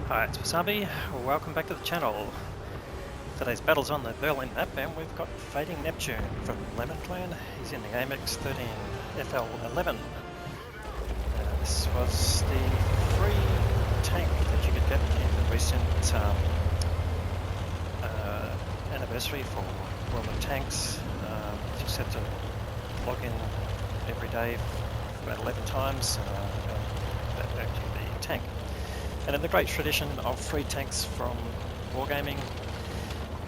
Hi, it's Wasabi. Welcome back to the channel. Today's battle's on the Berlin map, and we've got FadingNeptune from Lemon Clan. He's in the AMX 13FL11. This was the free tank that you could get in the recent anniversary for World of Tanks. You just had to log in every day for about 11 times, and that earned you the tank. And in the great tradition of free tanks from Wargaming,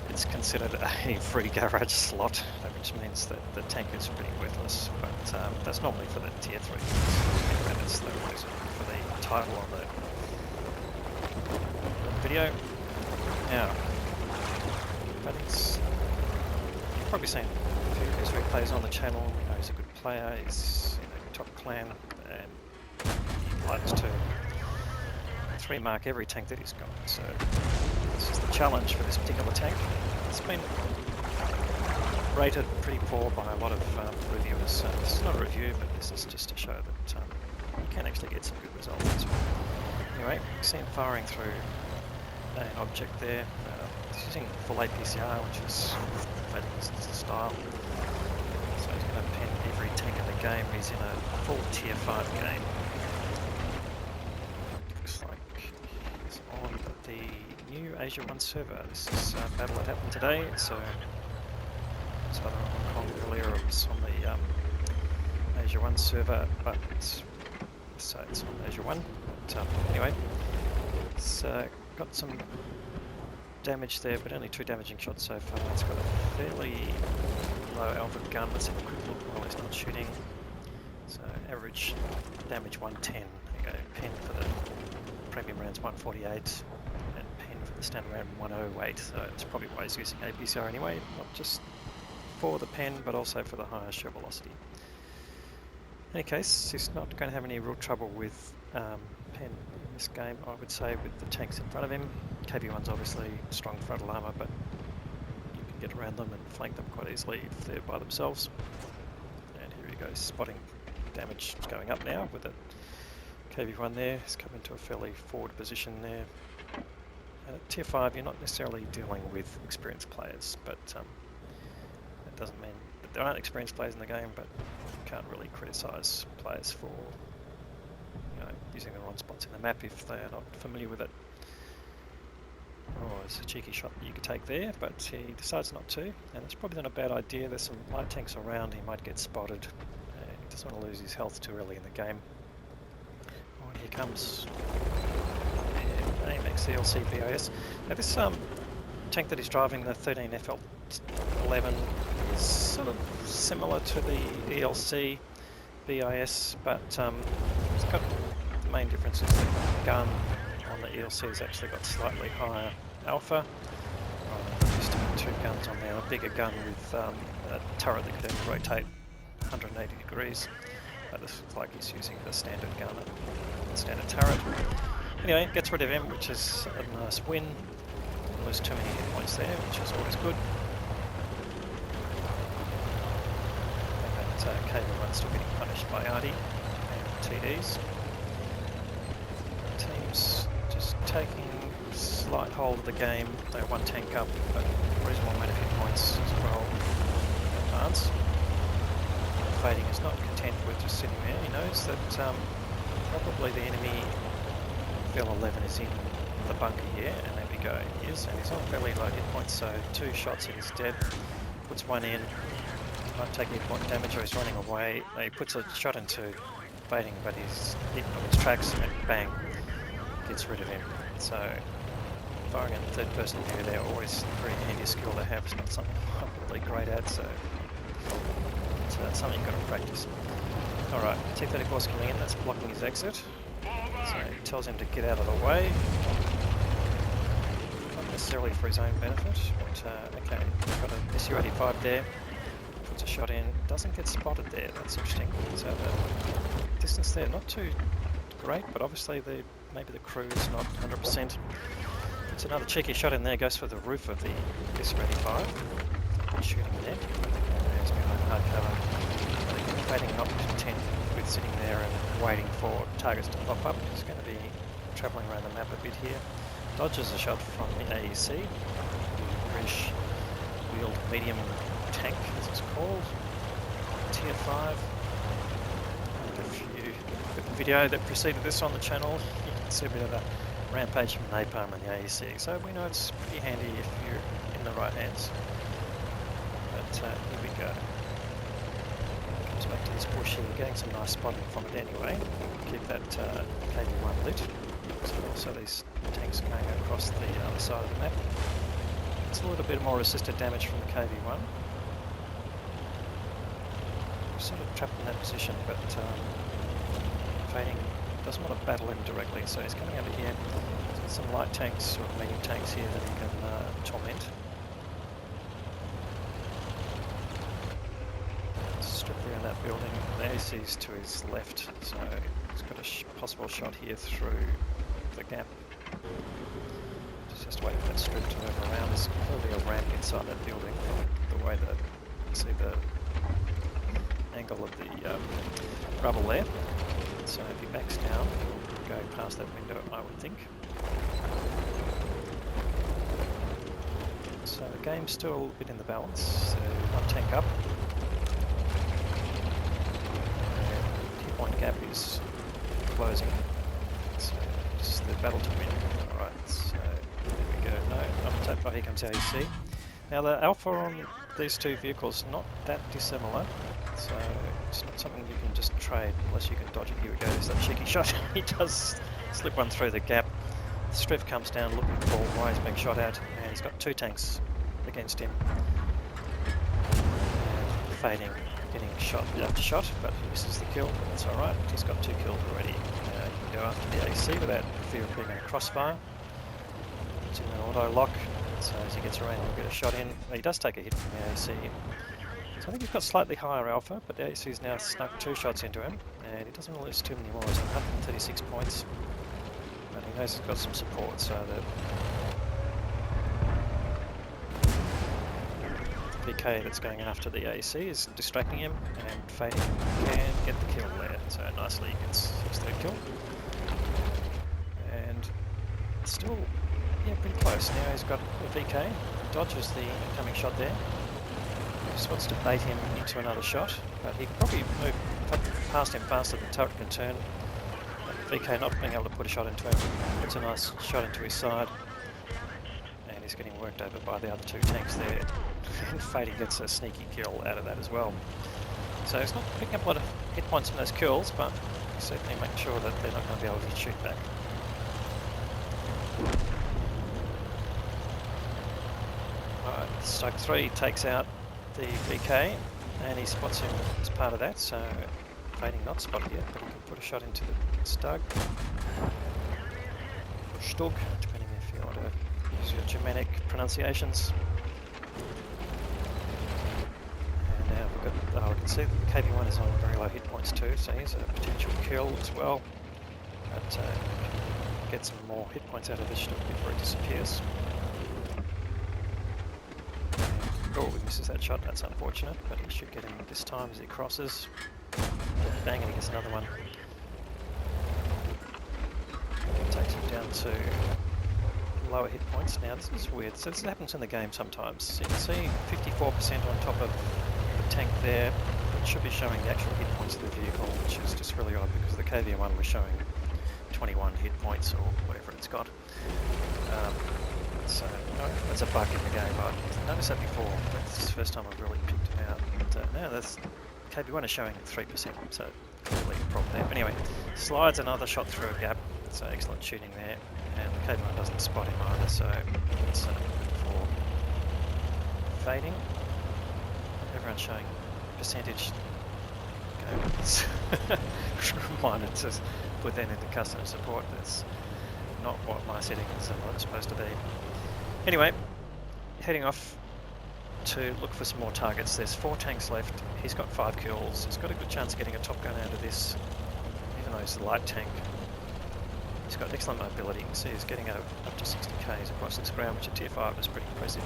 it's considered a free garage slot, which means that the tank is pretty worthless, but that's normally for the tier 3. Anyway, that's the reason for the title of the video. Now, you've probably seen a few of his replays on the channel. You know he's a good player, he's in a top clan, and he likes to 3-mark every tank that he's got. So this is the challenge for this particular tank. It's been rated pretty poor by a lot of reviewers. This is not a review, but this is just to show that you can actually get some good results. Anyway, you see him firing through an object there. He's using full APCR, which is Fading's style. So he's going to pin every tank in the game. He's in a full tier 5 game. Looks like he's on the new Asia 1 server. This is a battle that happened today, so it's either on Hong Kong earlier or it's on the Asia 1 server, but so it's on Asia 1. But anyway, it's got some damage there, but only 2 damaging shots so far. It's got a fairly low alpha gun. Let's have a quick look while he's not shooting. So average damage 110. There you go. Pen for the premium rounds 148, and pen for the standard round 108. So it's probably why he's using APCR anyway, not just for the pen, but also for the higher shell velocity. In any case, he's not going to have any real trouble with pen in this game, I would say, with the tanks in front of him. KB1's obviously strong frontal armor, but you can get around them and flank them quite easily if they're by themselves. And here he goes, spotting damage is going up now with the KB1 there. He's come into a fairly forward position there. And at tier 5, you're not necessarily dealing with experienced players, but that doesn't mean that there aren't experienced players in the game, but you can't really criticise players for using the wrong spots in the map if they're not familiar with it. Oh, it's a cheeky shot that you could take there, but he decides not to, and it's probably not a bad idea. There's some light tanks around, he might get spotted, and he doesn't want to lose his health too early in the game. Oh, and here comes the AMX BAS. Now this tank that he's driving, the 13FL11, is sort of similar to the ELC BIS, but it's got the main difference is the gun on the ELC has actually got slightly higher alpha. Used to have 2 guns on there, a bigger gun with a turret that could rotate 180 degrees. This looks like he's using the standard gun and standard turret. Anyway, gets rid of him, which is a nice win. Didn't lose too many hit points there, which is always good. And KB1 still getting punished by Artie and TDs. Team's just taking slight hold of the game. They're 1 tank up, but reasonable amount of hit points as well. Advance. Fading is not content with just sitting there. He knows that probably the enemy FL11 is in the bunker here, and there we go, he is, and he's on fairly low hit points, so 2 shots and he's dead. Puts 1 in, might take hit point damage or he's running away. No, he puts a shot into Fading, but he's eaten on his tracks and bang, gets rid of him. So firing in the 3rd person view, they're always a very handy skill to have. It's not something I'm really great at, so it's something you've got to practice. Alright, T-34's coming in, that's blocking his exit. So he tells him to get out of the way. Not necessarily for his own benefit, but okay, got a SU-85 there. Puts a shot in, doesn't get spotted there, that's interesting. So the distance there, not too great, but obviously maybe the crew is not 100%. Puts another cheeky shot in there, goes for the roof of the SU-85. Shooting there. There's behind hard cover. Fading not content with sitting there and waiting for targets to pop up. He's going to be travelling around the map a bit here. Dodges a shot from the AEC, the British wheeled medium tank, as it's called, Tier 5. And if you look at the video that preceded this on the channel, you can see a bit of a rampage from napalm and the AEC. So we know it's pretty handy if you're in the right hands. But here we go. Comes back to this bush here, getting some nice spotting from it anyway. Keep that KV-1 lit. So also these tanks going across the other side of the map. It's a little bit more resisted damage from the KV-1. We're sort of trapped in that position, but Fading doesn't want to battle him directly, so he's coming over here. There's some light tanks or medium tanks here that he can torment. Strip around that building. The AC's to his left, so he's got a possible shot here through the gap. Just has to wait for that strip to move around. There's clearly a ramp inside that building from the way that you can see the angle of the rubble there. So if he backs down, he'll go past that window, I would think. So the game's still a bit in the balance. So one tank up. The point gap is closing. So just the battle to win. Alright, so there we go. No, up top, here comes AEC. Now the alpha on these two vehicles is not that dissimilar. So it's not something you can just trade unless you can dodge it. Here we go, there's that cheeky shot. He does slip one through the gap. The Striff comes down looking for why he's being shot at, and he's got two tanks against him. And Fading getting shot after shot, but he misses the kill, but that's alright. He's got 2 kills already. He can go after the AC without fear of being in a crossfire. It's in an auto lock, so as he gets around he'll get a shot in. Well, he does take a hit from the AC. So I think he's got slightly higher alpha, but the AC's now snuck 2 shots into him, and he doesn't want to lose too many more. He's on 136 points, but he knows he's got some support, so the PK that's going after the AC is distracting him, and Fading can get the kill there. So nicely he gets his 3rd kill, and still, yeah, pretty close. Now he's got a VK, dodges the incoming shot there. Just wants to bait him into another shot, but he can probably move past him faster than turret can turn. But VK not being able to put a shot into him, puts a nice shot into his side, and he's getting worked over by the other 2 tanks there. And Fading gets a sneaky kill out of that as well. So he's not picking up a lot of hit points from those kills, but certainly making sure that they're not going to be able to shoot back. Alright, Strike 3 takes out the VK, and he spots him as part of that, so Fading not spotted yet, but he can put a shot into the Stug, or Stug, depending if you want to use your Germanic pronunciations. And now we've got, we can see that the KV-1 is on very low hit points too, so here's a potential kill as well, but get some more hit points out of this Stug before it disappears. Oh, he misses that shot, that's unfortunate, but he should get him this time as he crosses. Bang, and he gets another one. Takes him down to lower hit points. Now this is weird, so this happens in the game sometimes. So you can see 54% on top of the tank there. It should be showing the actual hit points of the vehicle, which is just really odd because the KV-1 was showing 21 hit points or whatever it's got. So that's a bug in the game. I've noticed that before. That's the first time I've really picked it out. But now that's KV-1 is showing 3%, so clearly a problem there. But anyway, slides another shot through a gap, so excellent shooting there. And the KV-1 doesn't spot him either, so it's for Fading. Everyone's showing percentage. Reminder to put that into customer support. That's not what my settings are supposed to be. Anyway, heading off to look for some more targets. There's 4 tanks left. He's got 5 kills. He's got a good chance of getting a top gun out of this, even though he's a light tank. He's got excellent mobility. You can see he's getting up to 60 k's across this ground, which at Tier 5 is pretty impressive.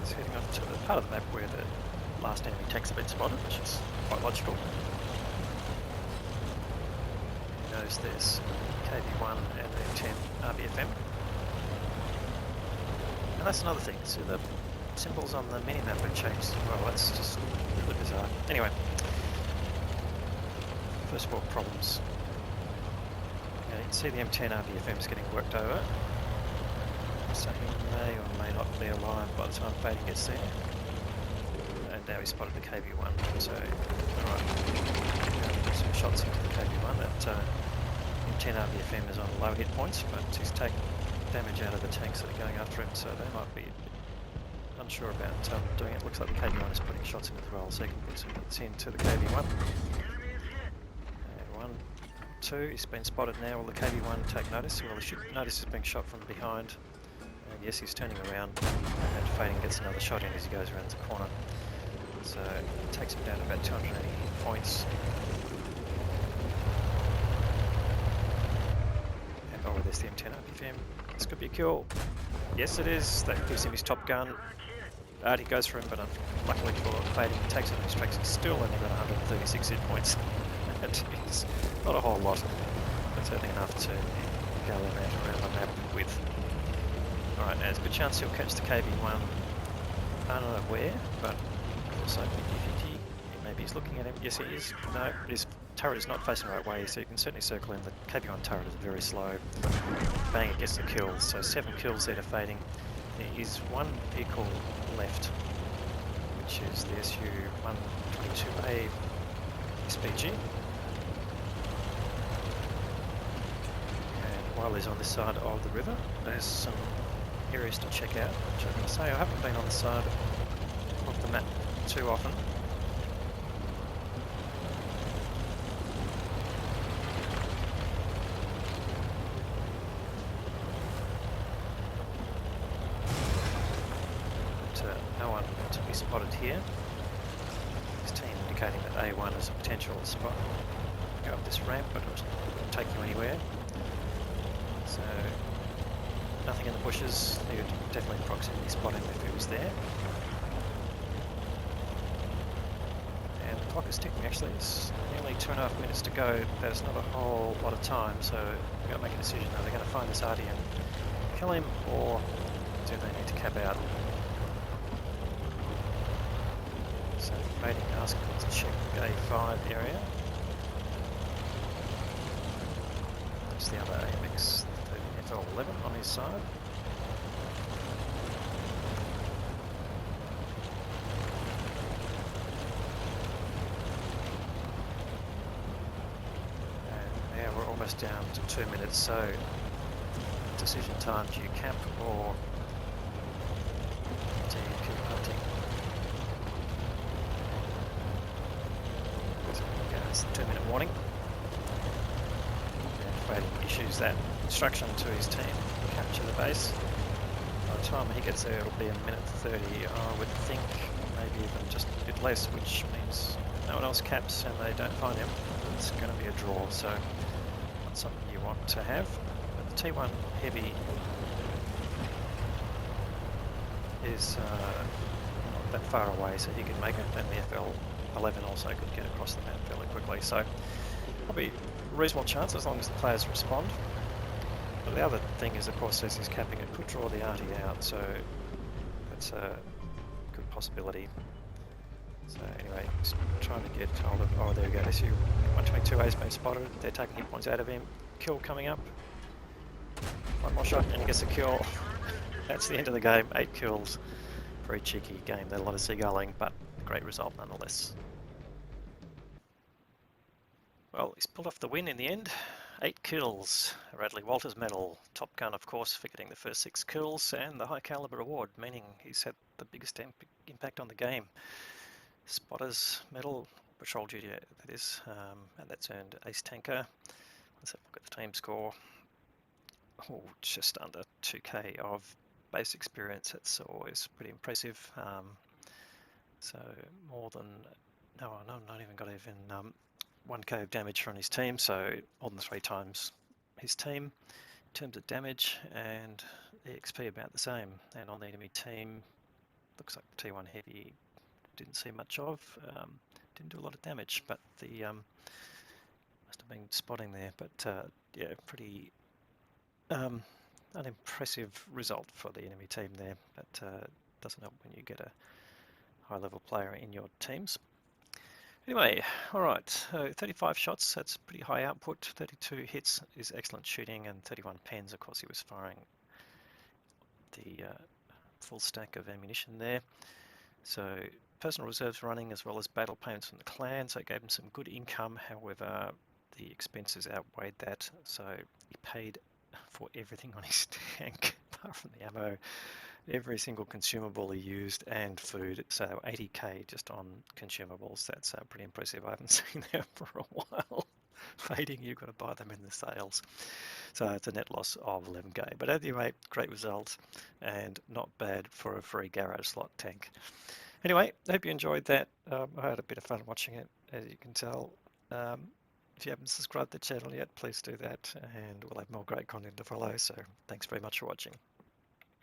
He's heading off to the part of the map where the last enemy tanks have been spotted, which is quite logical. shows this KB1 and the 10 RBFM. And that's another thing, so the symbols on the minimap have changed as well. That's just really bizarre. Anyway, first world problems. You can see the M10 RBFM is getting worked over. So he may or may not be alive by the time Fading gets there. And now he's spotted the KB1. So, alright, some shots into the KB1. That M10 RBFM is on low hit points, but he's taking damage out of the tanks that are going after him, so they might be unsure about doing it. Looks like the KB1 is putting shots in as well, so he can put some hits into the KB1. And 1, 2, he's been spotted now. Will the KB1 take notice? Well, he should notice he's being shot from behind. And yes, he's turning around, and Fading gets another shot in as he goes around the corner. So it takes him down to about 280 hit points. And oh, there's the M10 RBFM. This could be a kill. Yes, it is. That gives him his top gun. He goes for him, but luckily for Fading, he takes it on his tracks. He's still only got 136 hit points. That is not a whole lot, but certainly enough to gallivant around the map with. Alright, now there's a good chance he'll catch the KB1 unaware, but also 50-50. Maybe he's looking at him. Yes, he is. No, his turret is not facing the right way, so you can certainly circle in. The KB1 turret is very slow. Bang, it gets the kills. So 7 kills there to Fading. There is one vehicle left, which is the SU-122A SPG. And while he's on this side of the river, there's some areas to check out, which I'm going to say I haven't been on the side of the map too often. No one to be spotted here. His team indicating that A1 is a potential spot. Go up this ramp, but it won't take you anywhere. So nothing in the bushes. He would definitely proximity spot him if he was there. And the clock is ticking actually. It's nearly 2.5 minutes to go. There's not a whole lot of time, so we've got to make a decision. Are they going to find this RD and kill him, or do they need to cap out? So Fading asking us to check the A5 area. There's the other AMX 13FL11 on his side. And now we're almost down to 2 minutes, so decision time, do you camp or do you keep hunting? It's the 2-minute warning. And Fading issues that instruction to his team, capture the base. By the time he gets there, it'll be 1:30. I would think maybe even just a bit less, which means no one else caps and they don't find him. It's going to be a draw, so not something you want to have. But the T1 Heavy is not that far away, so he can make it, and the FL11 also could get across the map fairly quickly, so probably a reasonable chance as long as the players respond. But the other thing is, of course, as he's capping, it could draw the RT out, so that's a good possibility. So anyway, just trying to get hold of, oh there we go, this SU-122A has been spotted, they're taking hit points out of him, kill coming up, one more shot and he gets a kill. That's the end of the game, 8 kills. Very cheeky game, a lot of seagulling, but great result nonetheless. Well, he's pulled off the win in the end. 8 kills, a Radley-Walters medal, Top Gun of course for getting the first 6 kills, and the high caliber award, meaning he's had the biggest impact on the game. Spotters medal, patrol duty that is, and that's earned Ace Tanker. Let's have a look at the team score. Oh, just under 2k of base experience, that's always pretty impressive. So more than, no, not even got even 1k of damage from his team, so more than 3 times his team in terms of damage, and the XP about the same. And on the enemy team, looks like the T1 Heavy didn't see much of, didn't do a lot of damage, but the must have I've been spotting there, but yeah, pretty an impressive result for the enemy team there, but doesn't help when you get a high-level player in your teams. Anyway, all right, so 35 shots, that's pretty high output. 32 hits is excellent shooting, and 31 pens. Of course, he was firing the full stack of ammunition there. So personal reserves running as well as battle payments from the clan, so it gave him some good income. However, the expenses outweighed that, so he paid for everything on his tank, apart from the ammo, every single consumable he used, and food. So 80k just on consumables. That's pretty impressive. I haven't seen that for a while. Fading, you've got to buy them in the sales. So it's a net loss of 11k. But anyway, great results and not bad for a free garage slot tank. Anyway, I hope you enjoyed that. I had a bit of fun watching it, as you can tell. If you haven't subscribed to the channel yet, please do that, and we'll have more great content to follow. So thanks very much for watching.